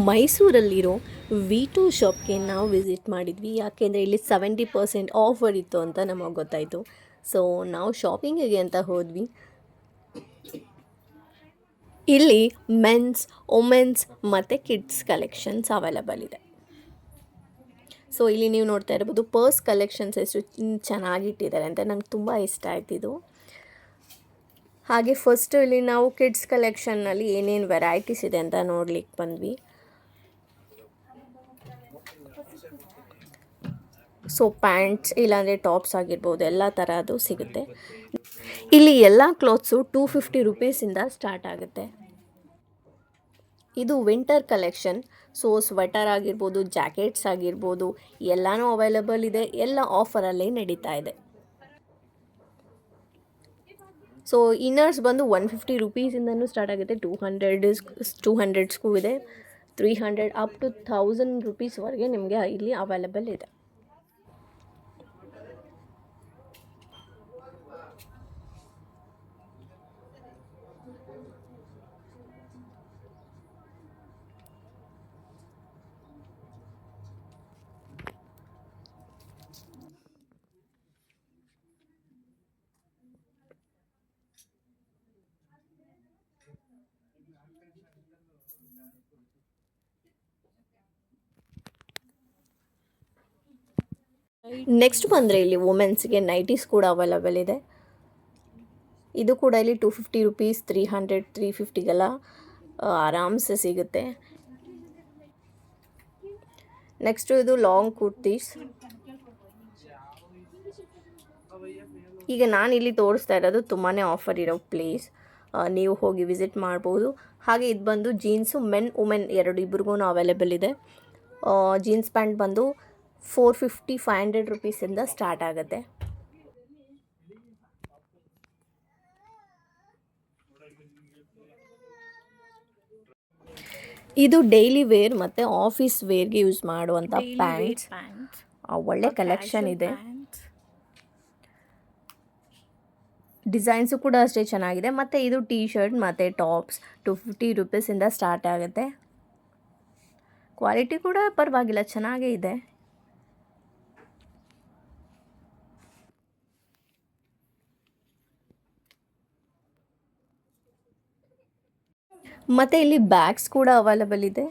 ಮೈಸೂರಲ್ಲಿರೋ V2 ಶಾಪ್ಗೆ ನಾವು visit ಮಾಡಿದ್ವಿ. ಯಾಕೆಂದರೆ ಇಲ್ಲಿ 70% ಆಫರ್ ಇತ್ತು ಅಂತ ನಮಗೆ ಗೊತ್ತಾಯಿತು. ಸೊ ನಾವು ಶಾಪಿಂಗಿಗೆ ಅಂತ ಹೋದ್ವಿ. ಇಲ್ಲಿ ಮೆನ್ಸ್, ವುಮೆನ್ಸ್ ಮತ್ತು ಕಿಡ್ಸ್ ಕಲೆಕ್ಷನ್ಸ್ ಅವೈಲಬಲ್ ಇದೆ. ಸೊ ಇಲ್ಲಿ ನೀವು ನೋಡ್ತಾ ಇರ್ಬೋದು ಪರ್ಸ್ ಕಲೆಕ್ಷನ್ಸ್ ಎಷ್ಟು ಚೆನ್ನಾಗಿಟ್ಟಿದ್ದಾರೆ ಅಂತ ನನಗೆ ತುಂಬ ಇಷ್ಟ ಆಯ್ತಿದ್ದು. ಹಾಗೆ ಫಸ್ಟು ಇಲ್ಲಿ ನಾವು ಕಿಡ್ಸ್ ಕಲೆಕ್ಷನ್ನಲ್ಲಿ ಏನೇನು ವೆರೈಟೀಸ್ ಇದೆ ಅಂತ ನೋಡ್ಲಿಕ್ಕೆ ಬಂದ್ವಿ. ಸೊ ಪ್ಯಾಂಟ್ಸ್ ಇಲ್ಲಾಂದರೆ ಟಾಪ್ಸ್ ಆಗಿರ್ಬೋದು ಎಲ್ಲ ಥರದ್ದು ಸಿಗುತ್ತೆ. ಇಲ್ಲಿ ಎಲ್ಲ ಕ್ಲಾತ್ಸು 250 ರುಪೀಸಿಂದ ಸ್ಟಾರ್ಟ್ ಆಗುತ್ತೆ. ಇದು ವಿಂಟರ್ ಕಲೆಕ್ಷನ್. ಸೊ ಸ್ವೆಟರ್ ಆಗಿರ್ಬೋದು, ಜಾಕೆಟ್ಸ್ ಆಗಿರ್ಬೋದು ಎಲ್ಲನೂ ಅವೈಲಬಲ್ ಇದೆ. ಎಲ್ಲ ಆಫರಲ್ಲೇ ನಡೀತಾ ಇದೆ. ಸೊ ಇನ್ನರ್ಸ್ ಬಂದು 150 ರುಪೀಸಿಂದನೂ ಸ್ಟಾರ್ಟ್ ಆಗುತ್ತೆ. 200ಸ್ಗೂ ಇದೆ, 300 ಅಪ್ ಟು 1000 ರುಪೀಸ್ವರೆಗೆ ನಿಮಗೆ ಇಲ್ಲಿ ಅವೈಲಬಲ್ ಇದೆ. ನೆಕ್ಸ್ಟ್ ಬಂದರೆ ಇಲ್ಲಿ ವುಮೆನ್ಸ್ಗೆ ನೈಟೀಸ್ ಕೂಡ ಅವೈಲಬಲ್ ಇದೆ. ಇದು ಕೂಡ ಇಲ್ಲಿ 250 ರುಪೀಸ್, 300, 350ಗೆಲ್ಲ ಆರಾಮ್ಸೆ ಸಿಗುತ್ತೆ. ನೆಕ್ಸ್ಟು ಇದು ಲಾಂಗ್ ಕುರ್ತೀಸ್. ಈಗ ನಾನಿಲ್ಲಿ ತೋರಿಸ್ತಾ ಇರೋದು ತುಂಬಾ ಆಫರ್ ಇರೋ ಪ್ಲೇಸ್. ನೀವು ಹೋಗಿ ವಿಸಿಟ್ ಮಾಡ್ಬೋದು. ಹಾಗೆ ಇದು ಬಂದು ಜೀನ್ಸು ಮೆನ್ ವುಮೆನ್ ಇಬ್ಬರಿಗೂ ಅವೈಲೇಬಲ್ ಇದೆ. ಜೀನ್ಸ್ ಪ್ಯಾಂಟ್ ಬಂದು 450, 500 ರುಪೀಸಿಂದ ಸ್ಟಾರ್ಟ್ ಆಗುತ್ತೆ. ಇದು ಡೈಲಿ ವೇರ್ ಮತ್ತು ಆಫೀಸ್ ವೇರ್ಗೆ ಯೂಸ್ ಮಾಡುವಂಥ ಪ್ಯಾಂಟ್ಸ್. ಒಳ್ಳೆ ಕಲೆಕ್ಷನ್ ಇದೆ. ಡಿಸೈನ್ಸು ಕೂಡ ಅಷ್ಟೇ ಚೆನ್ನಾಗಿದೆ. ಮತ್ತು ಇದು ಟೀ ಶರ್ಟ್ ಮತ್ತು ಟಾಪ್ಸ್ 250 ರುಪೀಸಿಂದ ಸ್ಟಾರ್ಟ್ ಆಗುತ್ತೆ. ಕ್ವಾಲಿಟಿ ಕೂಡ ಪರವಾಗಿಲ್ಲ, ಚೆನ್ನಾಗೇ ಇದೆ. ಮತ್ತು ಇಲ್ಲಿ ಬ್ಯಾಗ್ಸ್ ಕೂಡ ಅವೈಲಬಲ್ ಇದೆ.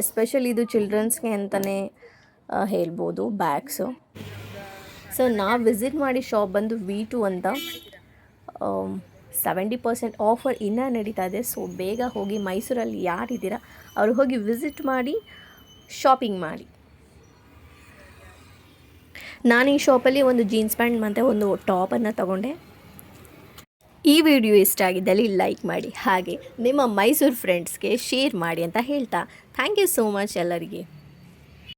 ಎಸ್ಪೆಷಲಿ ಇದು ಚಿಲ್ಡ್ರನ್ಸ್ಗೆ ಅಂತಲೇ ಹೇಳ್ಬೋದು ಬ್ಯಾಗ್ಸು. ಸೊ ನಾವು ವಿಸಿಟ್ ಮಾಡಿ ಶಾಪ್ ಬಂದು V2 ಅಂತ. 70% ಆಫರ್ ಇನ್ನೂ ನಡೀತಾ ಇದೆ. ಸೊ ಬೇಗ ಹೋಗಿ, ಮೈಸೂರಲ್ಲಿ ಯಾರಿದ್ದೀರಾ ಅವರು ಹೋಗಿ ವಿಸಿಟ್ ಮಾಡಿ ಶಾಪಿಂಗ್ ಮಾಡಿ. ನಾನು ಈ ಶಾಪಲ್ಲಿ ಒಂದು ಜೀನ್ಸ್ ಪ್ಯಾಂಟ್ ಮತ್ತು ಒಂದು ಟಾಪನ್ನು ತಗೊಂಡೆ. ಈ ವಿಡಿಯೋ ಇಷ್ಟ ಆಗಿದ್ದಲ್ಲಿ ಲೈಕ್ ಮಾಡಿ, ಹಾಗೆ ನಿಮ್ಮ ಮೈಸೂರು ಫ್ರೆಂಡ್ಸ್ಗೆ ಶೇರ್ ಮಾಡಿ ಅಂತ ಹೇಳ್ತಾ ಥ್ಯಾಂಕ್ ಯು ಸೋ ಮಚ್ ಎಲ್ಲರಿಗೆ.